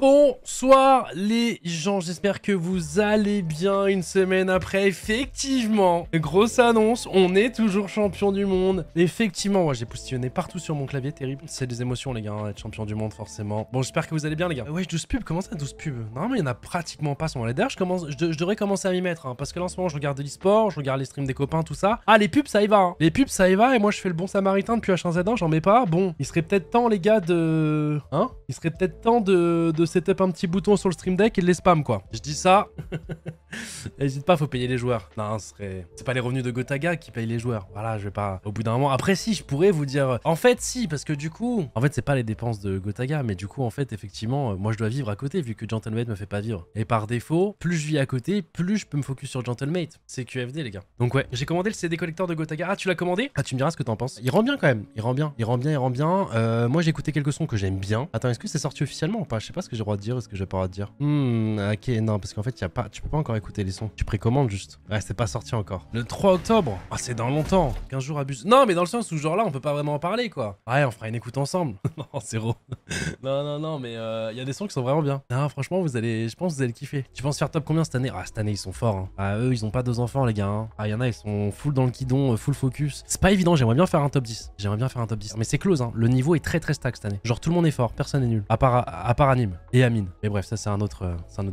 Bonsoir les gens, j'espère que vous allez bien une semaine après. Effectivement, grosse annonce, on est toujours champion du monde. Effectivement, moi j'ai postillonné partout sur mon clavier, terrible. C'est des émotions les gars, hein, être champion du monde forcément. Bon, j'espère que vous allez bien les gars. Ouais, 12 pubs, comment ça 12 pubs? Normalement il y en a pratiquement pas sur mon D'ailleurs je devrais commencer à m'y mettre, hein, parce que là en ce moment je regarde de l'e-sport, je regarde les streams des copains, tout ça. Ah les pubs ça y va, hein. Les pubs ça y va et moi je fais le bon samaritain depuis H1Z1, j'en mets pas. Bon, il serait peut-être temps les gars de... Hein? Il serait peut-être temps de setup un petit bouton sur le stream deck et de les spam quoi. Je dis ça. N'hésite pas, faut payer les joueurs. Non, c'est pas les revenus de Gotaga qui payent les joueurs. Voilà, je vais pas... Au bout d'un moment... Après si, je pourrais vous dire... En fait si, parce que du coup... En fait c'est pas les dépenses de Gotaga, mais du coup en fait effectivement, moi je dois vivre à côté vu que Gentlemate me fait pas vivre. Et par défaut, plus je vis à côté, plus je peux me focus sur Gentlemate. C'est QFD les gars. Donc ouais, j'ai commandé le CD collector de Gotaga. Ah tu l'as commandé? Ah tu me diras ce que t'en penses. Il rend bien quand même. Il rend bien. Moi j'ai écouté quelques sons que j'aime bien. Attends, est-ce que c'est sorti officiellement ou pas? Je sais pas ce que j'ai le droit de dire, est-ce que j'ai pas le droit de dire. Ok, non, parce qu'en fait, tu peux pas encore écouter les sons. Tu précommandes juste. Ouais, c'est pas sorti encore. Le 3 octobre. Ah, c'est dans longtemps. 15 jours abuse. Non, mais dans le sens où, genre là, on peut pas vraiment en parler, quoi. Ouais, on fera une écoute ensemble. Non, c'est gros. Non, mais il y a des sons qui sont vraiment bien. Non, franchement, je pense que vous allez kiffer. Tu penses faire top combien cette année? Ah, cette année, ils sont forts. Hein. Ah, eux, ils ont pas 2 enfants, les gars. Hein. Ah, il y en a, ils sont full dans le guidon, full focus. C'est pas évident, j'aimerais bien faire un top 10. Mais c'est close, hein. Le niveau est très stack cette année. Genre, tout le monde est fort, personne n'est nul. À part Anime et Amine. Mais bref, ça, c'est un autre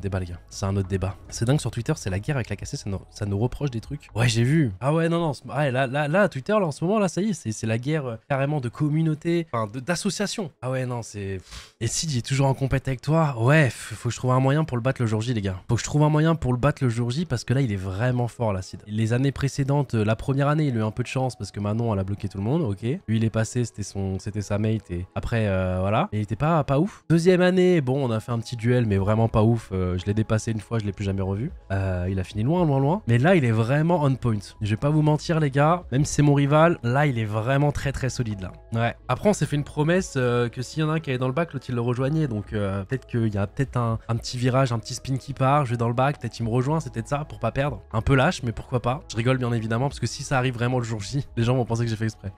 débat, les gars. C'est un autre débat. C'est dingue sur Twitter, c'est la guerre avec la KC, ça nous reproche des trucs. Ouais, j'ai vu. Ah ouais, non. Ouais, là, Twitter, là, en ce moment, là, ça y est, c'est la guerre carrément de communauté, enfin, d'association. Ah ouais, non, c'est... Et Sid, il est toujours en compète avec toi. Ouais, faut que je trouve un moyen pour le battre le jour J, les gars. Faut que je trouve un moyen pour le battre le jour J, parce que là, il est vraiment fort, là, Sid. Les années précédentes, la première année, il a eu un peu de chance, parce que Manon, elle a bloqué tout le monde, ok. Lui, il est passé, c'était sa mate, et après, voilà. Et il était pas ouf. Deuxième année, bon, on a fait un petit duel, mais vraiment pas ouf. Je l'ai dépassé une fois, je l'ai plus jamais revu. Il a fini loin. Mais là, il est vraiment on point. Je vais pas vous mentir, les gars. Même si c'est mon rival, là, il est vraiment très solide, là. Ouais. Après, on s'est fait une promesse que s'il y en a un qui est dans le bac, l'autre, il le rejoignait. Donc, peut-être qu'il y a peut-être un petit virage, un petit spin qui part. Je vais dans le bac, peut-être il me rejoint. C'est peut-être ça, pour pas perdre. Un peu lâche, mais pourquoi pas. Je rigole, bien évidemment, parce que si ça arrive vraiment le jour J, les gens vont penser que j'ai fait exprès.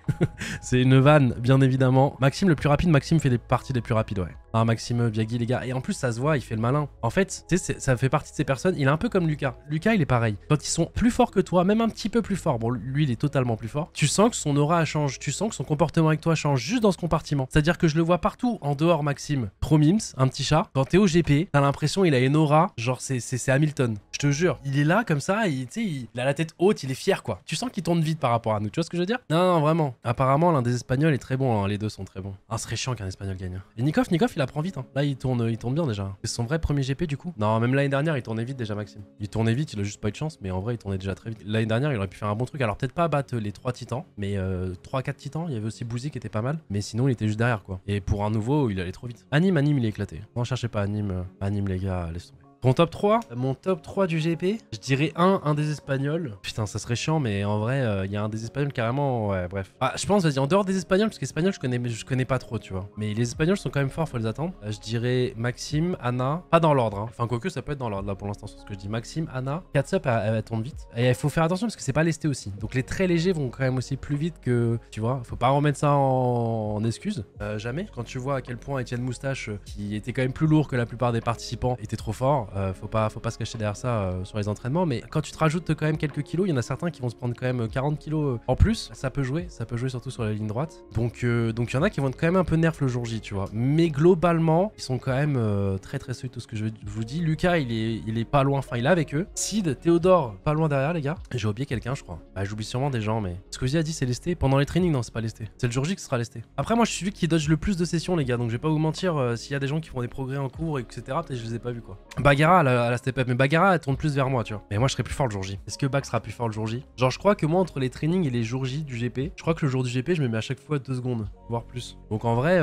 C'est une vanne, bien évidemment. Maxime, le plus rapide. Maxime fait des parties les plus rapides, ouais. Ah, Maxime Biagui, les gars. Et en plus, ça se voit, il fait le malin. En fait, tu sais, ça fait partie de ces personnes. Il est un peu comme Lucas. Lucas, il est pareil. Quand ils sont plus forts que toi, même un petit peu plus forts, bon, lui, il est totalement plus fort, tu sens que son aura change. Tu sens que son comportement avec toi change juste dans ce compartiment. C'est-à-dire que je le vois partout en dehors, Maxime. Promims, un petit chat. Quand t'es au GP, t'as l'impression il a une aura. Genre, c'est Hamilton. Je te jure. Il est là, comme ça, il a la tête haute, il est fier, quoi. Tu sens qu'il tourne vite par rapport à nous. Tu vois ce que je veux dire? Non, vraiment. Apparemment, l'un des Espagnols est très bon. Hein. Les deux sont très bons. Ah, ce serait chiant qu'un Espagnol gagne. Et Nikov, il apprend vite. Hein. Là, il tourne bien déjà. C'est son vrai premier GP du coup. Non, même l'année dernière, il tournait vite déjà, Maxime. Il tournait vite, il a juste pas eu de chance, mais en vrai, il tournait déjà très vite. L'année dernière, il aurait pu faire un bon truc. Alors, peut-être pas battre les 3 titans, mais 3-4 titans. Il y avait aussi Bouzy qui était pas mal, mais sinon, il était juste derrière quoi. Et pour un nouveau, il allait trop vite. Anime, il est éclaté. Non, cherchez pas Anime. Anime, les gars, laisse tomber. Ton top 3? Mon top 3 du GP, je dirais un des Espagnols. Putain, ça serait chiant, mais en vrai, il y a un des Espagnols carrément, ouais, bref. Ah, je pense, vas-y, en dehors des Espagnols, parce que les Espagnols, je connais pas trop, tu vois. Mais les Espagnols sont quand même forts, faut les attendre. Je dirais Maxime, Anna, pas dans l'ordre, hein. Enfin, quoique, ça peut être dans l'ordre, là, pour l'instant, sur ce que je dis. Maxime, Anna, Catsup, elle tourne vite. Et il faut faire attention, parce que c'est pas lesté aussi. Donc, les très légers vont quand même aussi plus vite que, tu vois, faut pas remettre ça en excuse. Jamais. Quand tu vois à quel point Etienne Moustache, qui était quand même plus lourd que la plupart des participants, était trop fort, faut pas se cacher derrière ça sur les entraînements, mais quand tu te rajoutes quand même quelques kilos, il y en a certains qui vont se prendre quand même 40 kilos en plus, ça peut jouer surtout sur la ligne droite, donc il y en a qui vont être quand même un peu nerf le jour J, tu vois, mais globalement ils sont quand même très solides, tout ce que je vous dis. Lucas il est pas loin, enfin il est avec eux. Sid, Théodore, pas loin derrière les gars. J'ai oublié quelqu'un je crois, bah j'oublie sûrement des gens, mais ce que j'ai dit c'est lesté pendant les trainings. Non, c'est pas lesté, c'est le jour J qui sera lesté. Après moi je suis celui qui dodge le plus de sessions les gars, donc je vais pas vous mentir, s'il y a des gens qui font des progrès en cours etc, peut-être je les ai pas vus quoi. Bagara à la step up, mais Bagara elle tourne plus vers moi tu vois, mais moi je serai plus fort le jour J. Est-ce que Bag sera plus fort le jour J? Genre je crois que moi entre les trainings et les jours J du GP, je crois que le jour du GP je me mets à chaque fois 2 secondes voire plus, donc en vrai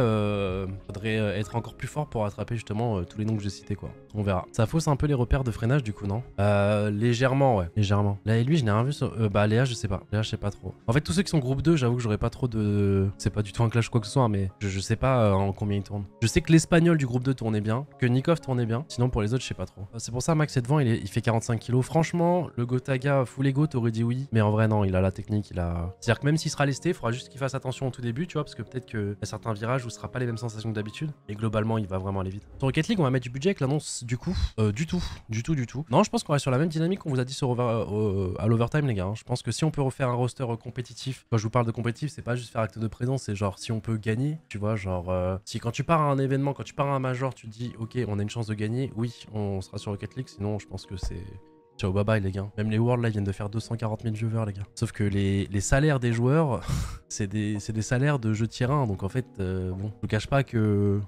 faudrait être encore plus fort pour attraper justement tous les noms que j'ai cités quoi. On verra. Ça fausse un peu les repères de freinage du coup, non? Légèrement, ouais, légèrement. Là et lui je n'ai rien vu sur... bah Léa je sais pas, Léa je sais pas trop. En fait tous ceux qui sont groupe 2 j'avoue que j'aurais pas trop de... C'est pas du tout un clash ou quoi que ce soit, mais je sais pas en combien ils tournent. Je sais que l'espagnol du groupe 2 tournait bien, que Nikov tournait bien, sinon pour les autres je sais pas. pas trop. C'est pour ça, Max est devant, il fait 45 kilos. Franchement, le Gotaga full ego, t'aurais dit oui. Mais en vrai, non, il a la technique, c'est-à-dire que même s'il sera lesté, il faudra juste qu'il fasse attention au tout début, tu vois, parce que peut-être qu'il y a certains virages où ce sera pas les mêmes sensations que d'habitude. Et globalement, il va vraiment aller vite. Sur Rocket League, on va mettre du budget avec l'annonce du coup. Du tout. Non, je pense qu'on reste sur la même dynamique qu'on vous a dit à l'overtime, les gars. Hein. Je pense que si on peut refaire un roster compétitif, quand je vous parle de compétitif, c'est pas juste faire acte de présence, c'est genre si on peut gagner, tu vois, genre si quand tu pars à un événement, quand tu pars à un major, tu te dis ok, on a une chance de gagner, oui, on sera sur Rocket League, sinon je pense que c'est... Ciao, bye bye les gars. Même les Worlds là ils viennent de faire 240 000 viewers les gars. Sauf que les salaires des joueurs, c'est des salaires de jeux tier 1. Donc en fait, bon, je vous cache pas que...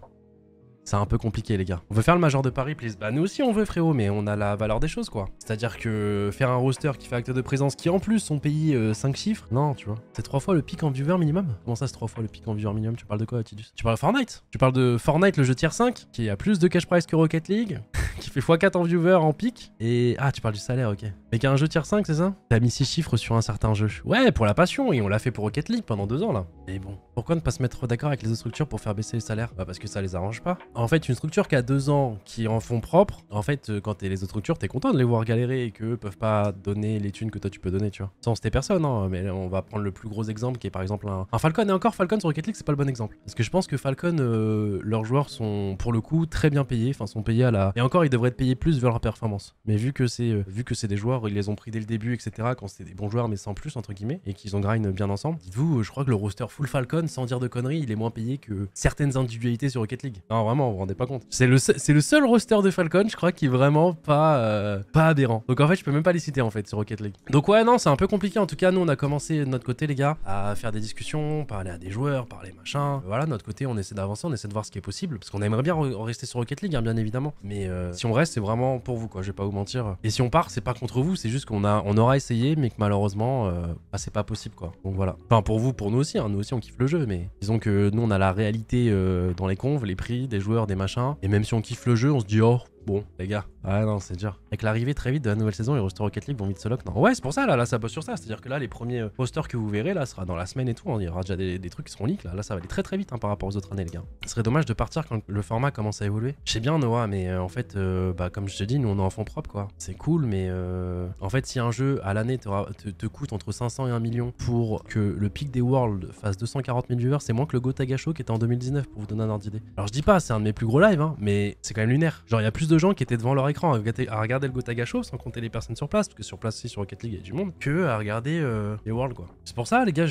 C'est un peu compliqué les gars. On veut faire le Major de Paris, please. Bah nous aussi on veut frérot, mais on a la valeur des choses quoi. C'est-à-dire que faire un roster qui fait acte de présence, qui en plus sont payés 5 chiffres, non tu vois. C'est 3 fois le pic en viewer minimum. Comment ça c'est 3 fois le pic en viewer minimum? Tu parles de quoi Tidus? Tu parles de Fortnite? Tu parles de Fortnite, le jeu tier 5, qui a plus de cash prize que Rocket League, qui fait x4 en viewer en pic. Et... Ah tu parles du salaire, ok. Mais qui a un jeu tier 5 c'est ça? T'as mis 6 chiffres sur un certain jeu. Ouais pour la passion, et on l'a fait pour Rocket League pendant 2 ans là. Mais bon, pourquoi ne pas se mettre d'accord avec les autres structures pour faire baisser les salaires? Bah parce que ça les arrange pas. En fait une structure qui a 2 ans, qui en font propre, en fait quand t'es les autres structures, t'es content de les voir galérer et qu'eux peuvent pas donner les thunes que toi tu peux donner, tu vois. Sans citer personne, hein, mais on va prendre le plus gros exemple qui est par exemple un Falcon. Et encore Falcon sur Rocket League c'est pas le bon exemple. Parce que je pense que Falcon, leurs joueurs sont pour le coup très bien payés, enfin sont payés à la... Et encore ils devraient être payés plus vers leur performance. Mais vu que c'est des joueurs, ils les ont pris dès le début, etc. Quand c'était des bons joueurs mais sans plus entre guillemets, et qu'ils ont grind bien ensemble. Dites-vous, je crois que le roster full Falcon, sans dire de conneries, il est moins payé que certaines individualités sur Rocket League. Non vraiment, vous vous rendez pas compte. C'est le seul roster de Falcon, je crois, qui est vraiment pas aberrant. Donc en fait, je peux même pas les citer en fait sur Rocket League. Donc ouais, non, c'est un peu compliqué. En tout cas, nous, on a commencé de notre côté, les gars, à faire des discussions, parler à des joueurs, parler machin. Voilà, de notre côté, on essaie d'avancer, on essaie de voir ce qui est possible, parce qu'on aimerait bien rester sur Rocket League, hein, bien évidemment. Mais si on reste, c'est vraiment pour vous, quoi. Je vais pas vous mentir. Et si on part, c'est pas contre vous, c'est juste qu'on aura essayé, mais que malheureusement, bah, c'est pas possible, quoi. Donc voilà. Enfin, pour vous, pour nous aussi, hein, nous aussi, on kiffe le jeu, mais disons que nous, on a la réalité dans les conves, les prix des joueurs, des machins. Et même si on kiffe le jeu, on se dit oh. Bon, les gars, ah non, c'est dur. Avec l'arrivée très vite de la nouvelle saison, les rosters Rocket League vont vite se lock. Non, ouais, c'est pour ça, là, ça bosse sur ça. C'est-à-dire que là, les premiers rosters que vous verrez, là, sera dans la semaine et tout. Il y aura déjà des trucs qui seront leaks. Là, ça va aller très très vite hein, par rapport aux autres années, les gars. Ce serait dommage de partir quand le format commence à évoluer. Je sais bien, Noah, mais en fait, bah, comme je te dis, nous, on est en fond propre, quoi. C'est cool, mais en fait, si un jeu à l'année te coûte entre 500 et 1 million pour que le pic des Worlds fasse 240 000 viewers, c'est moins que le Gotaga Show qui était en 2019, pour vous donner un ordre d'idée. Alors, je dis pas, c'est un de mes plus gros lives, hein, mais c'est quand même lunaire. Genre, il y a plus de gens qui étaient devant leur écran à regarder le Gotaga Show sans compter les personnes sur place, parce que sur place aussi sur Rocket League il y a du monde, que à regarder les Worlds quoi. C'est pour ça les gars,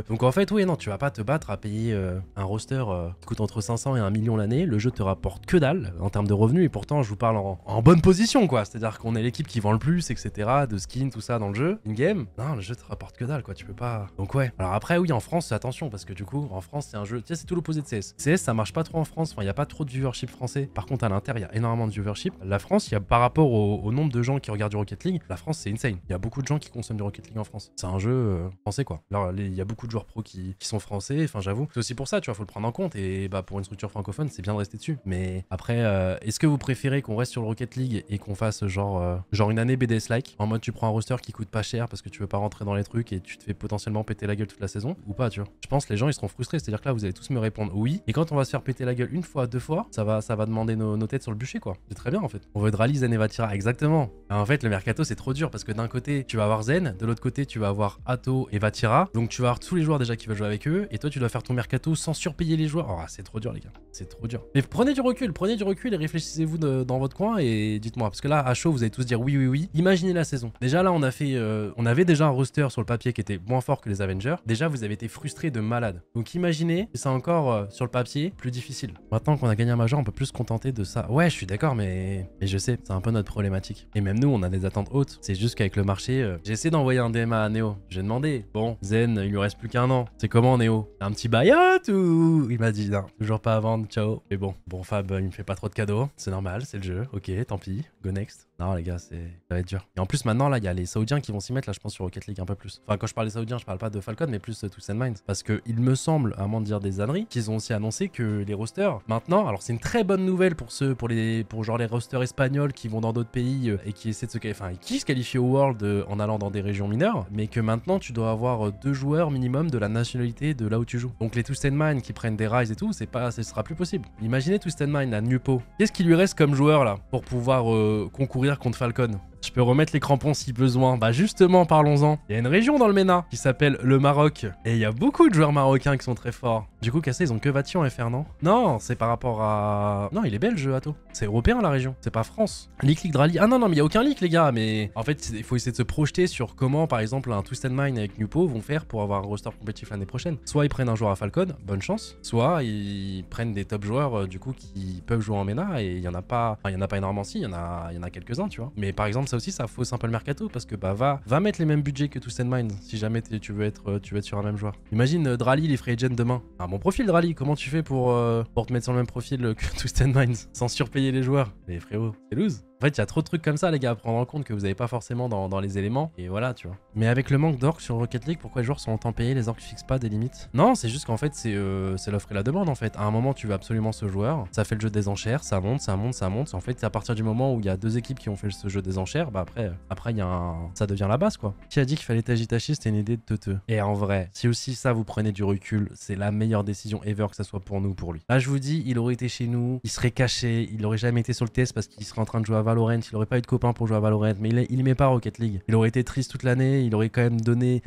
donc en fait oui non, tu vas pas te battre à payer un roster qui coûte entre 500 et 1 million l'année, le jeu te rapporte que dalle en termes de revenus, et pourtant je vous parle en bonne position quoi, c'est-à-dire qu'on est l'équipe qui vend le plus, etc. de skins, tout ça dans le jeu, in-game, non le jeu te rapporte que dalle quoi, tu peux pas... Donc ouais, alors après oui en France attention, parce que du coup en France c'est un jeu, tu sais c'est tout l'opposé de CS. CS ça marche pas trop en France, enfin il y a pas trop de viewership français, par contre à l'intérieur il y a énormément de viewership. La France, il y a par rapport au nombre de gens qui regardent du Rocket League, la France c'est insane. Il y a beaucoup de gens qui consomment du Rocket League en France. C'est un jeu français quoi. Alors il y a beaucoup de joueurs pro qui sont français, enfin j'avoue. C'est aussi pour ça, tu vois, faut le prendre en compte. Et bah pour une structure francophone, c'est bien de rester dessus. Mais après, est-ce que vous préférez qu'on reste sur le Rocket League et qu'on fasse genre une année BDS-like, en mode tu prends un roster qui coûte pas cher parce que tu veux pas rentrer dans les trucs et tu te fais potentiellement péter la gueule toute la saison, ou pas, tu vois? Je pense que les gens ils seront frustrés, c'est-à-dire que là vous allez tous me répondre oui, et quand on va se faire péter la gueule une fois, deux fois, ça va demander nos têtes sur le bûcher quoi. C'est très bien en fait. On veut de rallye Zen et Vatira, exactement. En fait le mercato c'est trop dur parce que d'un côté tu vas avoir Zen, de l'autre côté tu vas avoir Atto et Vatira, donc tu vas avoir tous les joueurs déjà qui veulent jouer avec eux, et toi tu dois faire ton mercato sans surpayer les joueurs. Oh c'est trop dur les gars, c'est trop dur. Mais prenez du recul et réfléchissez-vous dans votre coin et dites-moi, parce que là à chaud vous allez tous dire oui. Imaginez la saison. Déjà là on avait déjà un roster sur le papier qui était moins fort que les Avengers. Déjà vous avez été frustrés de malade. Donc imaginez, c'est encore sur le papier plus difficile. Maintenant qu'on a gagné un major, on peut plus se contenter de ça. Ouais je suis d'accord, mais je sais, c'est un peu notre problématique. Et même nous on a des attentes hautes. C'est juste qu'avec le marché, j'ai essayé d'envoyer un DM à Néo. J'ai demandé, bon Zen il lui reste plus qu'un an. C'est comment Néo? Un petit buyout ou... Il m'a dit non, toujours pas à vendre, ciao. Mais bon Fab il me fait pas trop de cadeaux. C'est normal, c'est le jeu. Ok, tant pis, go next. Non les gars, ça va être dur. Et en plus maintenant là, il y a les Saoudiens qui vont s'y mettre là, je pense sur Rocket League un peu plus. Enfin quand je parle des Saoudiens, je parle pas de Falcon, mais plus Two Minds. Parce que il me semble, à moins de dire des âneries, qu'ils ont aussi annoncé que les rosters maintenant, alors c'est une très bonne nouvelle pour genre les rosters espagnols qui vont dans d'autres pays et qui essaient de se qualifier, enfin qui se qualifient au World en allant dans des régions mineures, mais que maintenant tu dois avoir 2 joueurs minimum de la nationalité de là où tu joues. Donc les Twisted Mind qui prennent des Rise et tout, ce sera plus possible. Imaginez Twisted Mind à Nupo. Qu'est-ce qui lui reste comme joueur là pour pouvoir concourir contre Falcon? Je peux remettre les crampons si besoin. Bah justement, parlons-en. Il y a une région dans le MENA qui s'appelle le Maroc. Et il y a beaucoup de joueurs marocains qui sont très forts. Du coup, Cassé, ils ont que Vati en FR, non? Non, c'est par rapport à... Non, il est belge, Atto. C'est européen, la région. C'est pas France. League Drali. Ah non, mais il y a aucun leak, les gars. Mais en fait, il faut essayer de se projeter sur comment, par exemple, un Twisted Mind avec Nupo vont faire pour avoir un roster compétitif l'année prochaine. Soit ils prennent un joueur à Falcon, bonne chance. Soit ils prennent des top joueurs, du coup, qui peuvent jouer en MENA. Et il y en a pas... Enfin, il y en a pas énormément, si. Il y en a quelques-uns, tu vois. Mais par exemple, ça aussi, ça fausse un peu le mercato parce que bah va mettre les mêmes budgets que Twisted Mind si jamais tu veux être sur un même joueur. Imagine Drali les free agent demain. Un bon profil Drali, comment tu fais pour te mettre sur le même profil que Twisted Mind sans surpayer les joueurs? Mais frérot, c'est loose. En fait, il y a trop de trucs comme ça, les gars, à prendre en compte que vous n'avez pas forcément dans les éléments. Et voilà, tu vois. Mais avec le manque d'orques sur Rocket League, pourquoi les joueurs sont autant payés? Les orques fixent pas des limites? Non, c'est juste qu'en fait, c'est l'offre et la demande, en fait. À un moment, tu veux absolument ce joueur. Ça fait le jeu des enchères, ça monte, ça monte, ça monte. En fait, c'est à partir du moment où il y a 2 équipes qui ont fait ce jeu des enchères, bah après il y a ça devient la base, quoi. Qui a dit qu'il fallait Tajitachi? C'était une idée de Teuteux. Et en vrai, si aussi ça, vous prenez du recul, c'est la meilleure décision ever, que ça soit pour nous ou pour lui. Là, je vous dis, il aurait été chez nous, il serait caché, il aurait jamais été sur le test parce qu'il serait en train de jouer à Valorant, il aurait pas eu de copains pour jouer à Valorant, mais il aimait pas Rocket League. Il aurait été triste toute l'année, il aurait quand même donné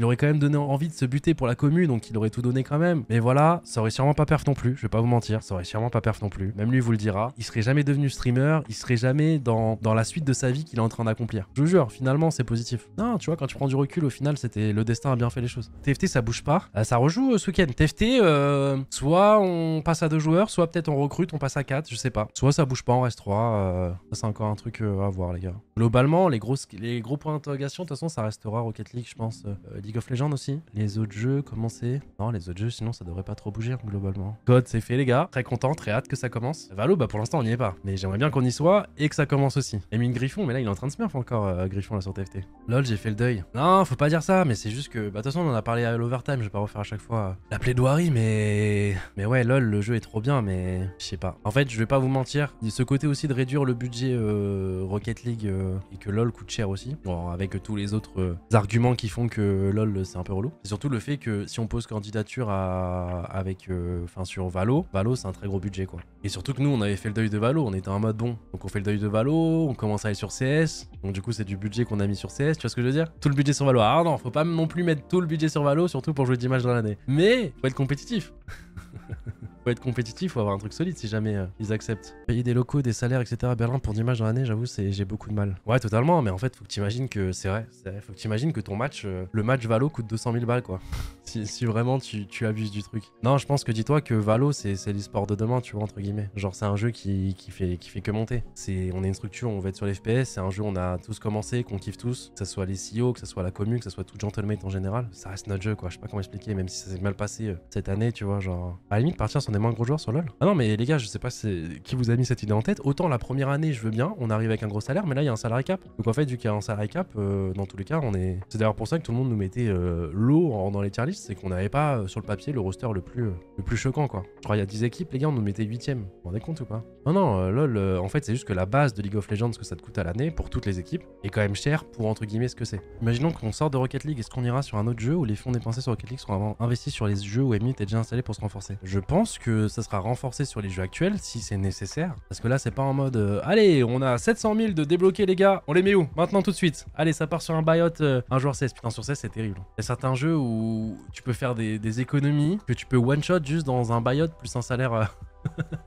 envie de se buter pour la commu, donc il aurait tout donné quand même. Mais voilà, ça aurait sûrement pas perf non plus, je vais pas vous mentir, ça aurait sûrement pas perf non plus. Même lui vous le dira, il serait jamais devenu streamer, il serait jamais dans la suite de sa vie qu'il est en train d'accomplir. Je vous jure, finalement c'est positif. Non, tu vois, quand tu prends du recul, au final, c'était le destin a bien fait les choses. TFT, ça bouge pas. Ça rejoue ce week-end. TFT, soit on passe à 2 joueurs, soit peut-être on recrute, on passe à 4, je sais pas. Soit ça bouge pas, on reste 3. Ça, c'est encore un truc à voir, les gars. Globalement, les gros points d'interrogation, de toute façon, ça restera Rocket League, je pense. League of Legends aussi. Les autres jeux, comment c'est? Non, les autres jeux, sinon, ça devrait pas trop bouger, globalement. Code, c'est fait, les gars. Très content, très hâte que ça commence. Valo, bah pour l'instant, on n'y est pas. Mais j'aimerais bien qu'on y soit et que ça commence aussi. Et mine Griffon, mais là, il est en train de smurf encore, Griffon, là, sur TFT. Lol, j'ai fait le deuil. Non, faut pas dire ça, mais c'est juste que, bah, de toute façon, on en a parlé à l'overtime, je vais pas refaire à chaque fois la plaidoirie, mais ouais, lol, le jeu est trop bien, mais je sais pas. En fait, je vais pas vous mentir, il y a ce côté aussi de réduire le budget Rocket League et que lol coûte cher aussi. Bon, avec tous les autres arguments qui font que lol, c'est un peu relou. C'est surtout le fait que si on pose candidature sur Valo, c'est un très gros budget, quoi. Et surtout que nous, on avait fait le deuil de Valo, on était en mode bon. Donc on fait le deuil de Valo, on commence à aller sur CS. Donc du coup, c'est du budget qu'on a mis sur CS, tu vois ce que je veux dire? Tout le budget sur Valo. Ah non, faut pas non plus mettre tout le budget sur Valo, surtout pour jouer 10 matchs dans l'année. Mais faut être compétitif. Faut être compétitif, faut avoir un truc solide si jamais ils acceptent. Payer des locaux, des salaires, etc. à Berlin pour 10 matchs dans l'année, j'avoue, j'ai beaucoup de mal. Ouais, totalement, mais en fait, faut que t'imagines que c'est vrai, faut que t'imagines que ton match, le match Valo coûte 200 000 balles, quoi. si vraiment tu abuses du truc. Non, je pense que dis-toi que Valo, c'est l'e-sport de demain, tu vois, entre guillemets. Genre, c'est un jeu qui fait que monter. On est une structure, on va être sur l'FPS, c'est un jeu, on a tous commencé, qu'on kiffe tous, que ça soit les CEO, que ça soit la commu, que ça soit tout Gentlemate en général. Ça reste notre jeu, quoi. Je sais pas comment expliquer, même si ça s'est mal passé cette année, tu vois, genre. À la limite, partir sur des moins gros joueurs sur LoL. Ah non, mais les gars, je sais pas qui vous a mis cette idée en tête. Autant la première année, je veux bien, on arrive avec un gros salaire, mais là, il y a un salary cap. Donc en fait, vu qu'il y a un salary cap, dans tous les cas, c'est d'ailleurs pour ça que tout le monde nous mettait l'eau dans les tier lists, c'est qu'on n'avait pas sur le papier le roster le plus choquant, quoi. Je crois il y a 10 équipes, les gars, on nous mettait 8ème. Vous vous rendez compte ou pas? Non, LoL, en fait, c'est juste que la base de League of Legends, ce que ça te coûte à l'année pour toutes les équipes, est quand même cher pour entre guillemets ce que c'est. Imaginons qu'on sort de Rocket League, est-ce qu'on ira sur un autre jeu où les fonds dépensés sur Rocket League seront investis sur les jeux où Emit est déjà installé pour se renforcer? Je pense que ça sera renforcé sur les jeux actuels si c'est nécessaire. Parce que là, c'est pas en mode allez, on a 700 000 de débloquer, les gars, on les met où? Maintenant, tout de suite. Allez, ça part sur un buyout, un joueur 16. Putain, sur 16, c'est terrible. Il y a certains jeux où tu peux faire des économies, que tu peux one-shot juste dans un buyout plus un salaire.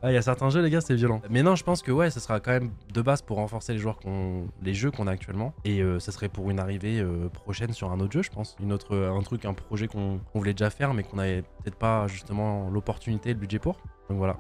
Ah, il y a certains jeux, les gars, c'est violent. Mais non, je pense que ouais, ça sera quand même de base pour renforcer les jeux qu'on a actuellement. Et ça serait pour une arrivée prochaine sur un autre jeu, je pense. Un projet qu'on voulait déjà faire, mais qu'on avait peut-être pas justement l'opportunité et le budget pour. Donc voilà.